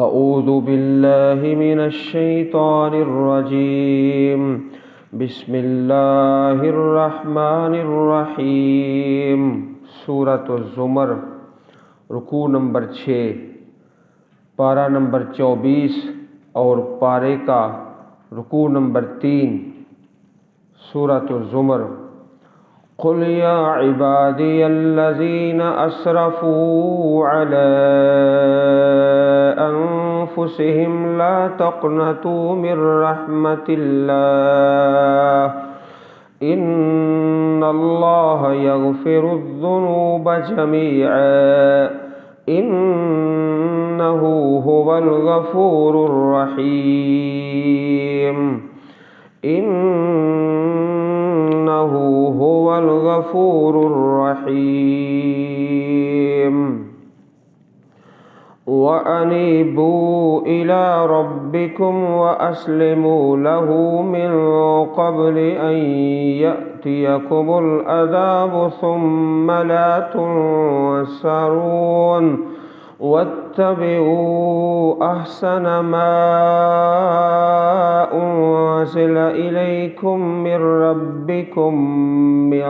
اعوذ باللہ من الشیطان الرجیم بسم اللہ الرحمن الرحیم۔ سورۃ الزمر، رکوع نمبر 6، پارہ نمبر 24 اور پارے کا رکوع نمبر 3۔ سورۃ الزمر۔ قل یا عبادی الذین اسرفوا علی انفسهم لا تقنطوا من رحمت اللہ ان اللہ یغفر الذنوب جمیعا انہ هو الغفور الرحیم انہ هو الغفور الرحیم۔ وَأَنِيبُوا إِلَىٰ رَبِّكُمْ وَأَسْلِمُوا لَهُ مِن قَبْلِ أَن يَأْتِيَكُمُ الْعَذَابُ ثُمَّ لَا تُنصَرُونَ وَاتَّبِعُوا أَحْسَنَ مَا أُنزِلَ إِلَيْكُم مِّن رَّبِّكُم مِّن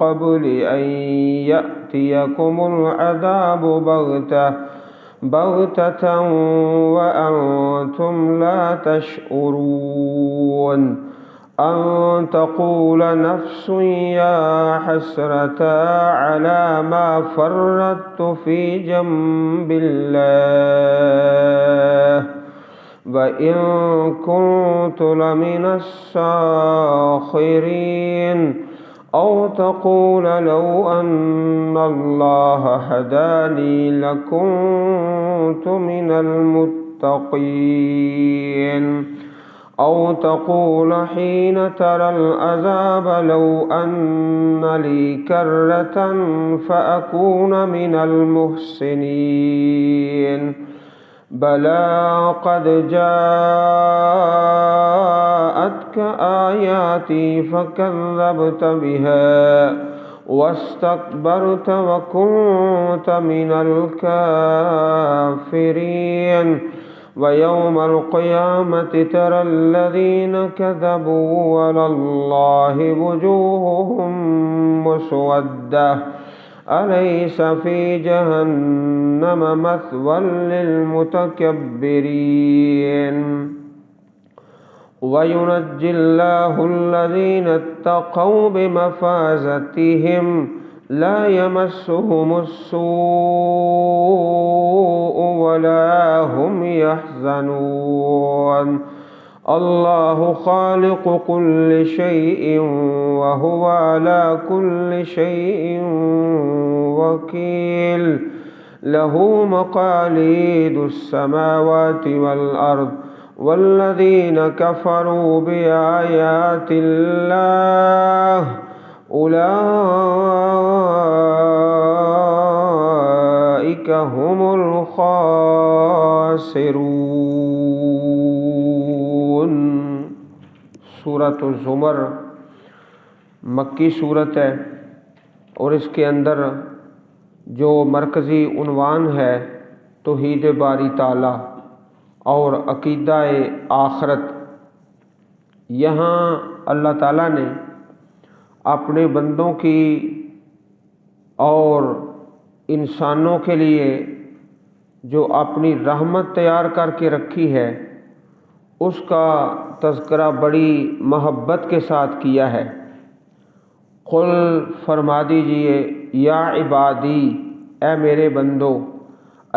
قَبْلِ أَن يَأْتِيَكُمُ الْعَذَابُ بغتة وأنتم لا تشعرون أن تقول نفس يا حسرة على ما فرطت في جنب الله وإن كنت لمن الساخرين أو تقول لو أن الله هداني لكنت من المتقين أو تقول حين ترى العذاب لو أن لي كرة فأكون من المحسنين بلى قد جاءتك آياتي فكذبت بها واستكبرت وكنت من الكافرين ويوم القيامة ترى الذين كذبوا على الله وجوههم مسودة أليس في جهنم مثوى للمتكبرين وينجي الله الذين اتقوا بمفازتهم لا يمسهم السوء ولا هم يحزنون الله خالق كل شيء وهو على كل شيء وكيل له مقاليد السماوات والأرض والذين كفروا بآيات الله أولئك هم الخاسرون۔ سورۃ الزمر مکی صورت ہے اور اس کے اندر جو مرکزی عنوان ہے توحید باری تعالی اور عقیدہ آخرت۔ یہاں اللہ تعالیٰ نے اپنے بندوں کی اور انسانوں کے لیے جو اپنی رحمت تیار کر کے رکھی ہے اس کا تذکرہ بڑی محبت کے ساتھ کیا ہے۔ قل فرما دیجئے یا عبادی، اے میرے بندو،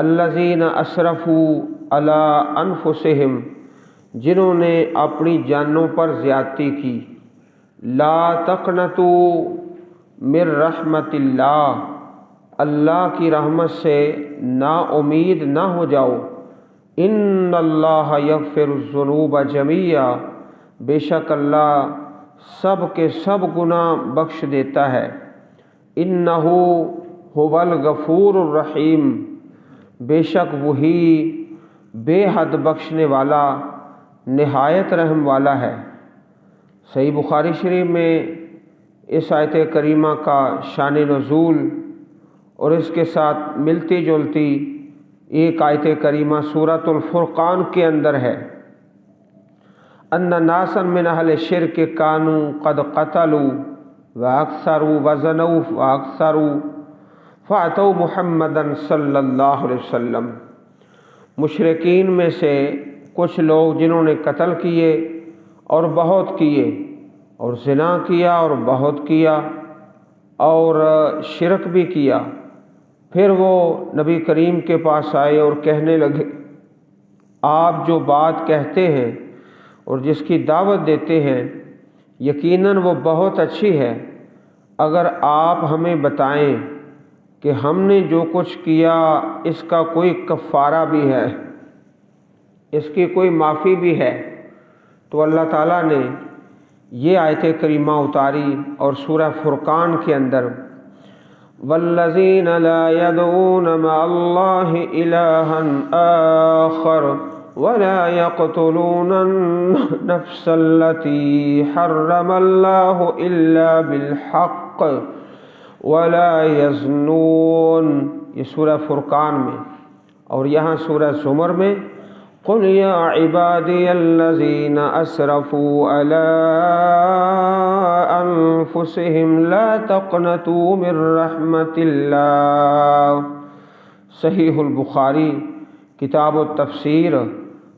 الذین اسرفوا علی انفسہم، جنہوں نے اپنی جانوں پر زیادتی کی، لا تقنطوا من رحمت اللہ، اللہ کی رحمت سے نا امید نہ ہو جاؤ، ان اللہ یغفر الذنوب جمیعا، بے شک اللہ سب کے سب گناہ بخش دیتا ہے، انہ هو الغفور الرحیم، بے شک وہی بے حد بخشنے والا نہایت رحم والا ہے۔ صحیح بخاری شریف میں اس آیت کریمہ کا شان نزول اور اس کے ساتھ ملتی جلتی ایک آیت کریمہ سورۃ الفرقان کے اندر ہے، ان ناسا من اہل شرک کانوا قد قتلوا واکثروا وزنوا واکثروا فاتوا محمدا صلی اللہ علیہ وسلم، مشرکین میں سے کچھ لوگ جنہوں نے قتل کیے اور بہت کیے، اور زنا کیا اور بہت کیا، اور شرک بھی کیا، پھر وہ نبی کریم کے پاس آئے اور کہنے لگے آپ جو بات کہتے ہیں اور جس کی دعوت دیتے ہیں یقیناً وہ بہت اچھی ہے، اگر آپ ہمیں بتائیں کہ ہم نے جو کچھ کیا اس کا کوئی کفارہ بھی ہے، اس کی کوئی معافی بھی ہے، تو اللہ تعالیٰ نے یہ آیت کریمہ اتاری اور سورہ فرقان کے اندر والذین لا يدعون مع اللہ الہا آخر ولا يقتلون النفس التي حرم اللہ الا بالحق ولا يزنون، یہ سورہ فرقان میں، اور یہاں سورہ زمر میں قل یا عبادی الذین اسرفوا علی انفسهم لا تقنطوا من رحمت اللہ، صحیح البخاری کتاب التفسیر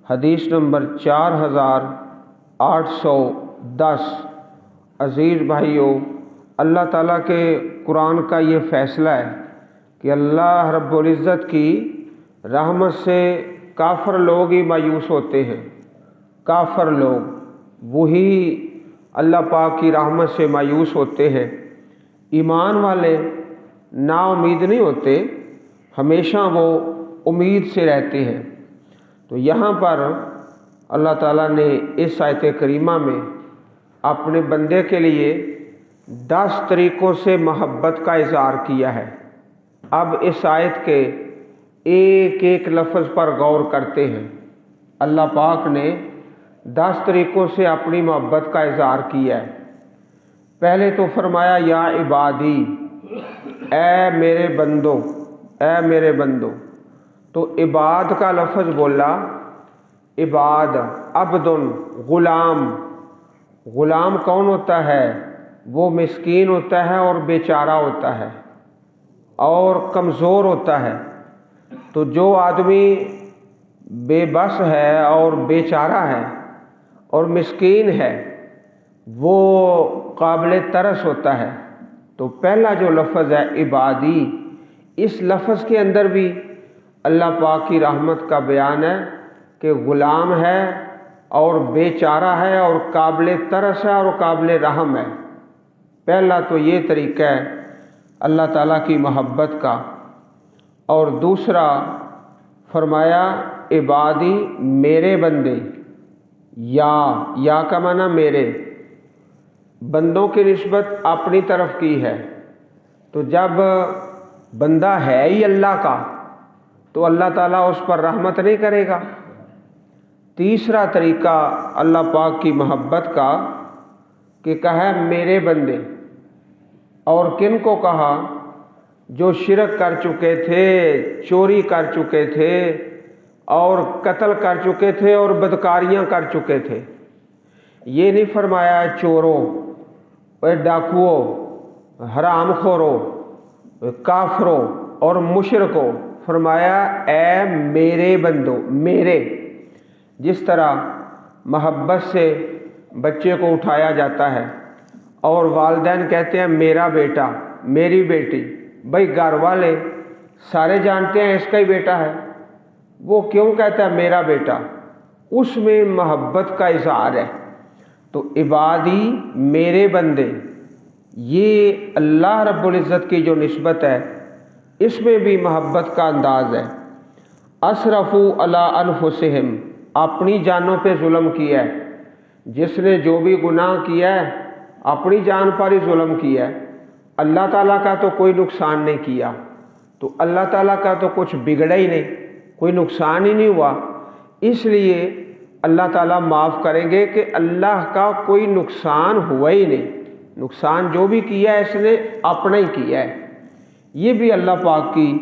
حدیث نمبر 4810۔ عزیز بھائیو، اللہ تعالیٰ کے قرآن کا یہ فیصلہ ہے کہ اللہ رب العزت کی رحمت سے کافر لوگ ہی مایوس ہوتے ہیں، کافر لوگ وہی اللہ پاک کی رحمت سے مایوس ہوتے ہیں، ایمان والے نا امید نہیں ہوتے، ہمیشہ وہ امید سے رہتے ہیں۔ تو یہاں پر اللہ تعالیٰ نے اس آیت کریمہ میں اپنے بندے کے لیے 10 طریقوں سے محبت کا اظہار کیا ہے۔ اب اس آیت کے ایک ایک لفظ پر غور کرتے ہیں۔ اللہ پاک نے 10 طریقوں سے اپنی محبت کا اظہار کیا ہے۔ پہلے تو فرمایا یا عبادی، اے میرے بندو، اے میرے بندو، تو عباد کا لفظ بولا، عباد عبد، غلام۔ غلام کون ہوتا ہے؟ وہ مسکین ہوتا ہے اور بیچارہ ہوتا ہے اور کمزور ہوتا ہے۔ تو جو آدمی بے بس ہے اور بیچارہ ہے اور مسکین ہے وہ قابل ترس ہوتا ہے۔ تو پہلا جو لفظ ہے عبادی، اس لفظ کے اندر بھی اللہ پاک کی رحمت کا بیان ہے کہ غلام ہے اور بیچارہ ہے اور قابل ترس ہے اور قابل رحم ہے۔ پہلا تو یہ طریقہ ہے اللہ تعالیٰ کی محبت کا۔ اور دوسرا فرمایا عبادی، میرے بندے، یا کا معنی میرے، بندوں کی نسبت اپنی طرف کی ہے۔ تو جب بندہ ہے ہی اللہ کا تو اللہ تعالیٰ اس پر رحمت نہیں کرے گا۔ تیسرا طریقہ اللہ پاک کی محبت کا کہ کہا میرے بندے، اور کن کو کہا؟ جو شرک کر چکے تھے، چوری کر چکے تھے اور قتل کر چکے تھے اور بدکاریاں کر چکے تھے۔ یہ نہیں فرمایا چوروں، ڈاکوؤں، حرام خوروں، کافروں اور مشرکوں، فرمایا اے میرے بندو، میرے۔ جس طرح محبت سے بچے کو اٹھایا جاتا ہے اور والدین کہتے ہیں میرا بیٹا، میری بیٹی، بھائی گھر والے سارے جانتے ہیں اس کا ہی بیٹا ہے، وہ کیوں کہتا ہے میرا بیٹا؟ اس میں محبت کا اظہار ہے۔ تو عبادی، میرے بندے، یہ اللہ رب العزت کی جو نسبت ہے اس میں بھی محبت کا انداز ہے۔ اسرفوا علی انفسہم، اپنی جانوں پہ ظلم کیا ہے۔ جس نے جو بھی گناہ کیا ہے اپنی جان پر ہی ظلم کیا ہے، اللہ تعالیٰ کا تو کوئی نقصان نہیں کیا، تو اللہ تعالیٰ کا تو کچھ بگڑا ہی نہیں، کوئی نقصان ہی نہیں ہوا، اس لیے اللہ تعالیٰ معاف کریں گے کہ اللہ کا کوئی نقصان ہوا ہی نہیں، نقصان جو بھی کیا ہے اس نے اپنا ہی کیا ہے۔ یہ بھی اللہ پاک کی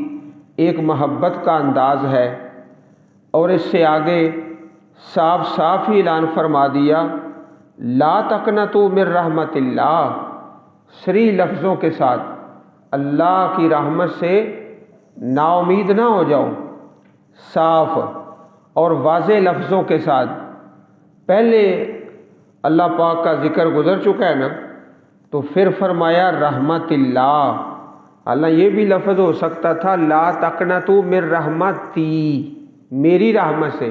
ایک محبت کا انداز ہے، اور اس سے آگے صاف صاف ہی اعلان فرما دیا لا تقنطوا من رحمت اللہ، صریح لفظوں کے ساتھ اللہ کی رحمت سے نا امید نہ ہو جاؤ، صاف اور واضح لفظوں کے ساتھ۔ پہلے اللہ پاک کا ذکر گزر چکا ہے نا، تو پھر فرمایا رحمت اللہ۔ اللہ یہ بھی لفظ ہو سکتا تھا لا تقنطوا من رحمتی، میری رحمت سے،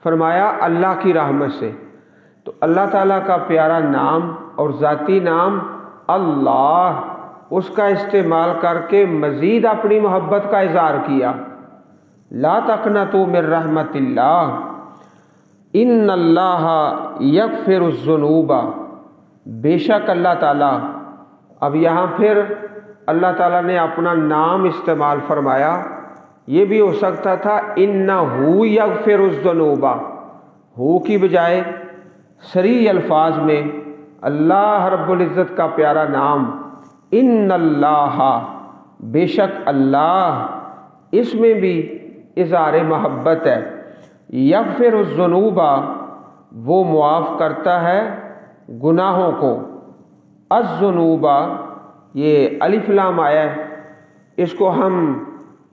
فرمایا اللہ کی رحمت سے۔ تو اللہ تعالیٰ کا پیارا نام اور ذاتی نام اللہ، اس کا استعمال کر کے مزید اپنی محبت کا اظہار کیا، لا تقنطوا من رحمت اللہ ان اللہ یغفر الذنوب، بے شک اللہ تعالیٰ۔ اب یہاں پھر اللہ تعالیٰ نے اپنا نام استعمال فرمایا، یہ بھی ہو سکتا تھا انہ یغفر الذنوب، ہو کی بجائے صریح الفاظ میں اللہ رب العزت کا پیارا نام ان اللہ، بے شک اللہ، اس میں بھی اظہار محبت ہے۔ یغفر الذنوب، وہ معاف کرتا ہے گناہوں کو۔ الذنوب، یہ الف لام آیا ہے، اس کو ہم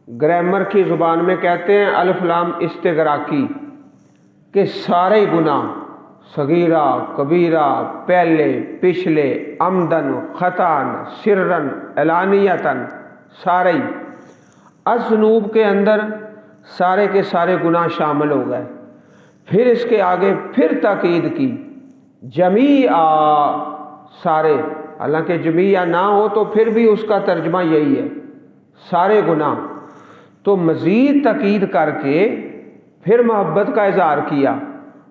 گرامر کی زبان میں کہتے ہیں الف لام استغراقی، کہ سارے گناہ، صغیرہ کبیرہ، پہلے پچھلے، عمدن خطاً سرًا علانیتاً، سارے۔ الذنوب کے اندر سارے کے سارے گناہ شامل ہو گئے۔ پھر اس کے آگے پھر تاکید کی جمیعا، سارے، حالانکہ جمیعا نہ ہو تو پھر بھی اس کا ترجمہ یہی ہے، سارے گناہ۔ تو مزید تاکید کر کے پھر محبت کا اظہار کیا،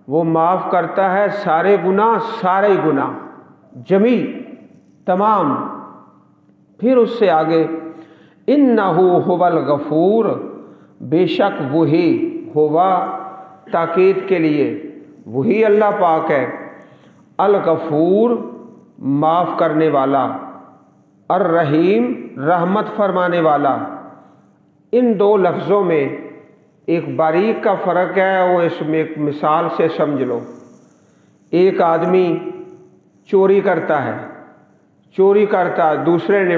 وہ معاف کرتا ہے سارے گناہ، سارے گناہ، جمیع، تمام۔ پھر اس سے آگے انہ هو الغفور، بے شک وہی، ہوا تاکید کے لیے، وہی اللہ پاک ہے، الغفور، معاف کرنے والا، الرحیم، رحمت فرمانے والا۔ ان دو لفظوں میں ایک باریک کا فرق ہے، وہ اس میں ایک مثال سے سمجھ لو۔ ایک آدمی چوری کرتا ہے، دوسرے نے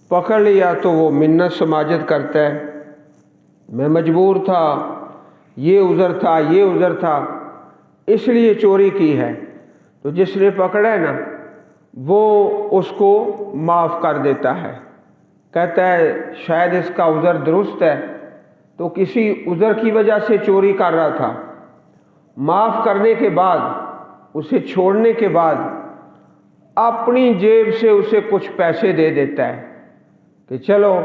پکڑ لیا تو وہ منت سماجت کرتا ہے، میں مجبور تھا، یہ عذر تھا اس لیے چوری کی ہے۔ تو جس نے پکڑا ہے نا، وہ اس کو معاف کر دیتا ہے، کہتا ہے شاید اس کا عذر درست ہے، تو کسی عذر کی وجہ سے چوری کر رہا تھا، معاف کرنے کے بعد، اسے چھوڑنے کے بعد اپنی جیب سے اسے کچھ پیسے دے دیتا ہے کہ چلو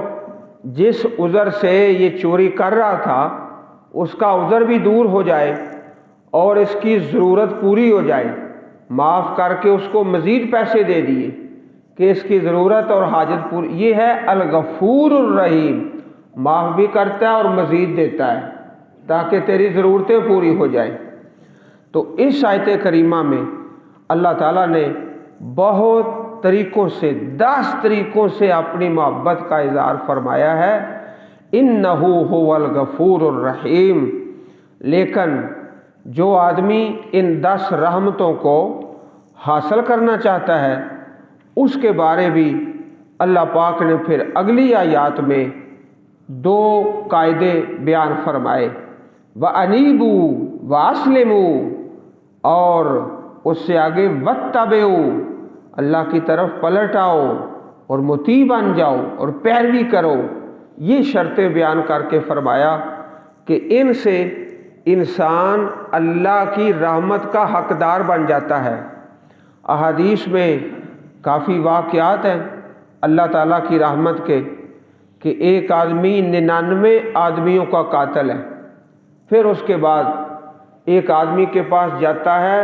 جس عذر سے یہ چوری کر رہا تھا اس کا عذر بھی دور ہو جائے اور اس کی ضرورت پوری ہو جائے، معاف کر کے اس کو مزید پیسے دے دیے کہ اس کی ضرورت اور حاجت پوری۔ یہ ہے الغفور الرحیم، معاف بھی کرتا ہے اور مزید دیتا ہے تاکہ تیری ضرورتیں پوری ہو جائیں۔ تو اس آیت کریمہ میں اللہ تعالیٰ نے بہت طریقوں سے، 10 طریقوں سے اپنی محبت کا اظہار فرمایا ہے، انہ هو الغفور الرحیم۔ لیکن جو آدمی ان 10 رحمتوں کو حاصل کرنا چاہتا ہے، اس کے بارے بھی اللہ پاک نے پھر اگلی آیات میں 2 قاعدے بیان فرمائے، وَأَنِيبُوا وَأَسْلِمُوا، اور اس سے آگے وَاتَّبِعُوا، اللہ کی طرف پلٹ آؤ اور مطیع بن جاؤ اور پیروی کرو۔ یہ شرطیں بیان کر کے فرمایا کہ ان سے انسان اللہ کی رحمت کا حقدار بن جاتا ہے۔ احادیث میں کافی واقعات ہیں اللہ تعالیٰ کی رحمت کے، کہ ایک آدمی 99 آدمیوں کا قاتل ہے، پھر اس کے بعد ایک آدمی کے پاس جاتا ہے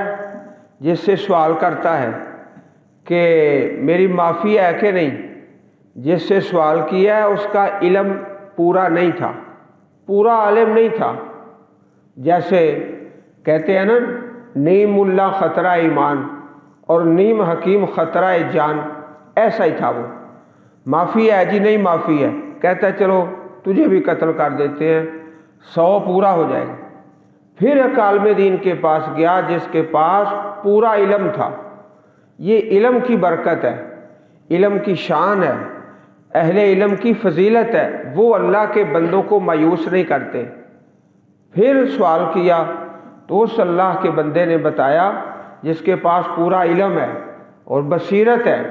جس سے سوال کرتا ہے کہ میری معافی ہے کہ نہیں۔ جس سے سوال کیا ہے اس کا علم پورا نہیں تھا، پورا عالم نہیں تھا، جیسے کہتے ہیں نا نیم اللہ خطرہ ایمان اور نیم حکیم خطرہ جان، ایسا ہی تھا وہ۔ معافی ہے جی، نہیں معافی ہے، کہتا ہے چلو تجھے بھی قتل کر دیتے ہیں، 100 پورا ہو جائے گا۔ پھر ایک عالم دین کے پاس گیا جس کے پاس پورا علم تھا۔ یہ علم کی برکت ہے، علم کی شان ہے، اہل علم کی فضیلت ہے، وہ اللہ کے بندوں کو مایوس نہیں کرتے۔ پھر سوال کیا تو اس اللہ کے بندے نے بتایا جس کے پاس پورا علم ہے اور بصیرت ہے،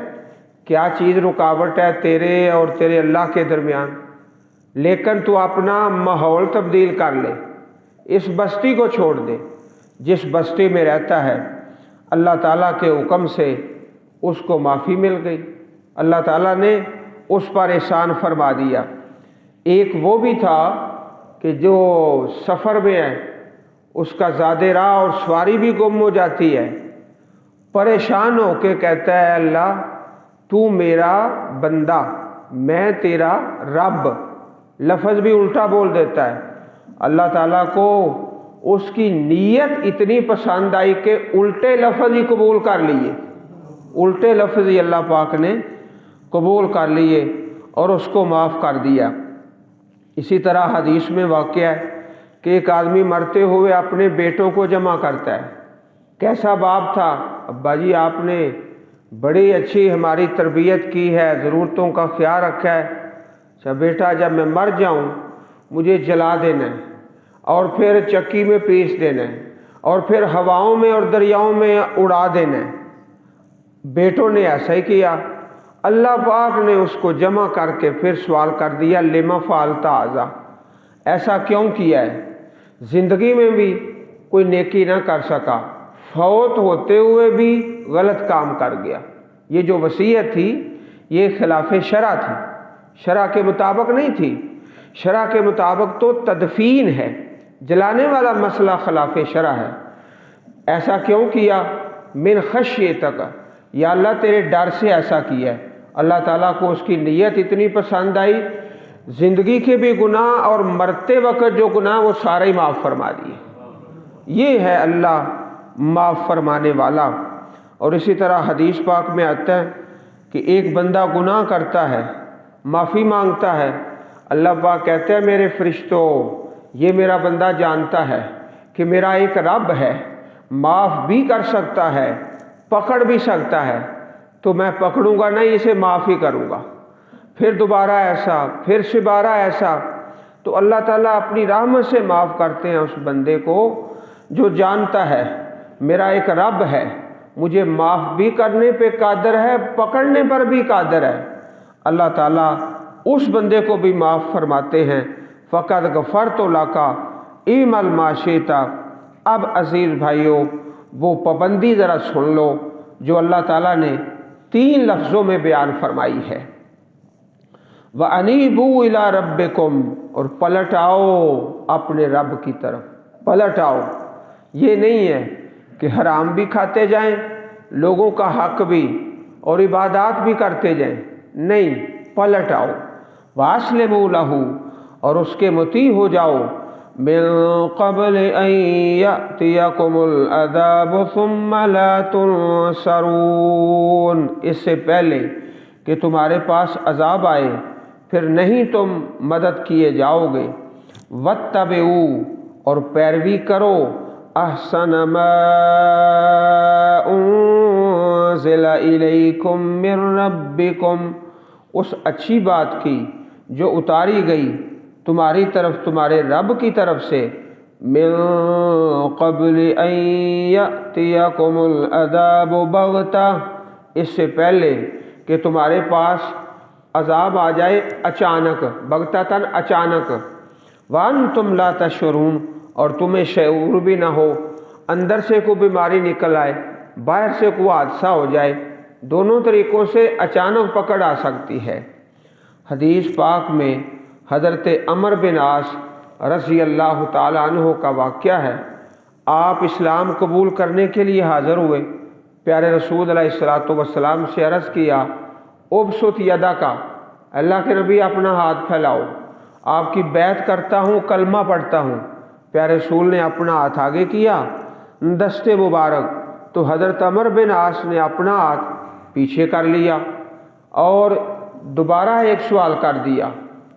کیا چیز رکاوٹ ہے تیرے اور تیرے اللہ کے درمیان؟ لیکن تو اپنا ماحول تبدیل کر لے، اس بستی کو چھوڑ دے جس بستی میں رہتا ہے۔ اللہ تعالیٰ کے حکم سے اس کو معافی مل گئی، اللہ تعالیٰ نے اس پر احسان فرما دیا۔ ایک وہ بھی تھا کہ جو سفر میں ہے، اس کا زاد راہ اور سواری بھی گم ہو جاتی ہے، پریشان ہو کے کہتا ہے اللہ تو میرا بندہ، میں تیرا رب، لفظ بھی الٹا بول دیتا ہے۔ اللہ تعالیٰ کو اس کی نیت اتنی پسند آئی کہ الٹے لفظ ہی قبول کر لیے، الٹے لفظ ہی اللہ پاک نے قبول کر لیے اور اس کو معاف کر دیا۔ اسی طرح حدیث میں واقعہ ہے کہ ایک آدمی مرتے ہوئے اپنے بیٹوں کو جمع کرتا ہے۔ کیسا باپ تھا؟ ابا جی آپ نے بڑی اچھی ہماری تربیت کی ہے، ضرورتوں کا خیال رکھا ہے۔ اچھا بیٹا جب میں مر جاؤں مجھے جلا دینا ہے اور پھر چکی میں پیس دینا ہے اور پھر ہواؤں میں اور دریاؤں میں اڑا دینا ہے۔ بیٹوں نے ایسا ہی کیا۔ اللہ پاک نے اس کو جمع کر کے پھر سوال کر دیا لما فعلت ھذا، ایسا کیوں کیا ہے؟ زندگی میں بھی کوئی نیکی نہ کر سکا، فوت ہوتے ہوئے بھی غلط کام کر گیا۔ یہ جو وصیت تھی یہ خلاف شرع تھی، شرع کے مطابق نہیں تھی۔ شرع کے مطابق تو تدفین ہے، جلانے والا مسئلہ خلاف شرع ہے۔ ایسا کیوں کیا؟ من خشیتک، یا اللہ تیرے ڈر سے ایسا کیا ہے۔ اللہ تعالیٰ کو اس کی نیت اتنی پسند آئی، زندگی کے بھی گناہ اور مرتے وقت جو گناہ وہ سارے ہی معاف فرما دیے۔ یہ ہے اللہ معاف فرمانے والا۔ اور اسی طرح حدیث پاک میں آتا ہے کہ ایک بندہ گناہ کرتا ہے، معافی مانگتا ہے، اللہ پاک کہتے ہیں میرے فرشتوں یہ میرا بندہ جانتا ہے کہ میرا ایک رب ہے، معاف بھی کر سکتا ہے، پکڑ بھی سکتا ہے، تو میں پکڑوں گا نہیں، اسے معاف ہی کروں گا۔ پھر دوبارہ ایسا، پھر دوبارہ ایسا، تو اللہ تعالیٰ اپنی رحمت سے معاف کرتے ہیں اس بندے کو جو جانتا ہے میرا ایک رب ہے، مجھے معاف بھی کرنے پہ قادر ہے، پکڑنے پر بھی قادر ہے۔ اللہ تعالیٰ اس بندے کو بھی معاف فرماتے ہیں۔ فقد غفرت لک اعمل ما شئت۔ اب عزیز بھائیوں وہ پابندی ذرا سن لو جو اللہ تعالیٰ نے 3 لفظوں میں بیان فرمائی ہے۔ وَأَنِيبُوا إِلَىٰ رَبِّكُمْ، اور پلٹ آؤ اپنے رب کی طرف، پلٹ آؤ۔ یہ نہیں ہے کہ حرام بھی کھاتے جائیں، لوگوں کا حق بھی اور عبادات بھی کرتے جائیں، نہیں، پلٹ آؤ۔ وَأَسْلِمُوا لَهُ، اور اس کے مطیع ہو جاؤ۔ مِن قَبْلِ أَن يَأْتِيَكُمُ الْعَذَابُ ثُمَّ لَا تُنصَرُونَ، اس سے پہلے کہ تمہارے پاس عذاب آئے پھر نہیں تم مدد کیے جاؤ گے۔ وَاتَّبِعُوا، اور پیروی کرو، أَحْسَنَ مَا أُنزِلَ إِلَيْكُم مِّن رَّبِّكُمْ، اس اچھی بات کی جو اتاری گئی تمہاری طرف تمہارے رب کی طرف سے۔ من قبل ان یأتیکم العذاب بغتہ، اس سے پہلے کہ تمہارے پاس عذاب آ جائے اچانک، بغتتاً اچانک۔ وانتم لا تشعرون، اور تمہیں شعور بھی نہ ہو، اندر سے کوئی بیماری نکل آئے، باہر سے کوئی حادثہ ہو جائے، دونوں طریقوں سے اچانک پکڑ آ سکتی ہے۔ حدیث پاک میں حضرت عمر بن عاص رضی اللہ تعالیٰ عنہ کا واقعہ ہے۔ آپ اسلام قبول کرنے کے لیے حاضر ہوئے، پیارے رسول علیہ الصلوۃ سے عرض کیا ابسط یدک، اللہ کے نبی اپنا ہاتھ پھیلاؤ، آپ کی بیعت کرتا ہوں، کلمہ پڑھتا ہوں۔ پیارے رسول نے اپنا ہاتھ آگے کیا، دست مبارک، تو حضرت عمر بن عاص نے اپنا ہاتھ پیچھے کر لیا اور دوبارہ ایک سوال کر دیا،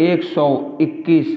121।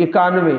91।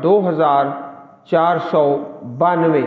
2492।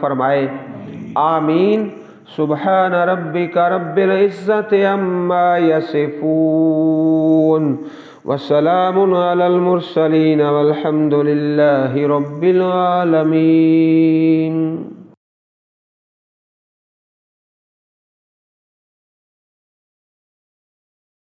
فرمائے، آمین۔ سبحان ربک رب العزت عما یصفون وسلام علی المرسلین والحمد للہ رب العالمین۔